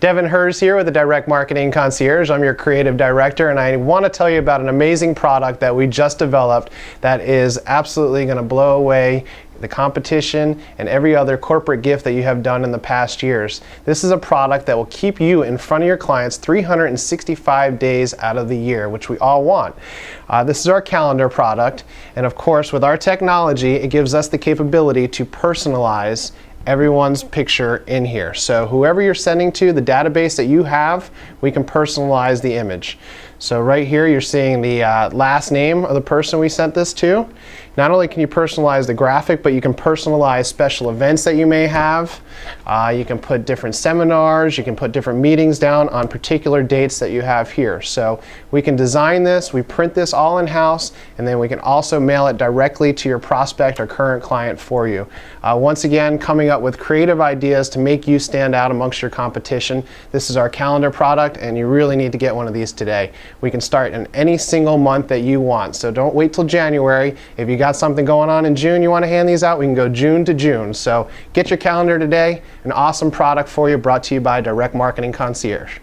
Devin Hers here with the Direct Marketing Concierge. I'm your creative director, and I want to tell you about an amazing product that we just developed that is absolutely going to blow away the competition and every other corporate gift that you have done in the past years. This is a product that will keep you in front of your clients 365 days out of the year, which we all want. This is our calendar product, and of course with our technology it gives us the capability to personalize everyone's picture in here. So whoever you're sending to, the database that you have, we can personalize the image. So right here you're seeing the last name of the person we sent this to. Not only can you personalize the graphic, but you can personalize special events that you may have. You can put different seminars, you can put different meetings down on particular dates that you have here. So we can design this, we print this all in-house, and then we can also mail it directly to your prospect or current client for you. Once again, coming up with creative ideas to make you stand out amongst your competition. This is our calendar product, and you really need to get one of these today. We can start in any single month that you want, so don't wait till January. If you got something going on in June you want to hand these out, we can go June to June. So get your calendar today. An awesome product for you, brought to you by Direct Marketing Concierge.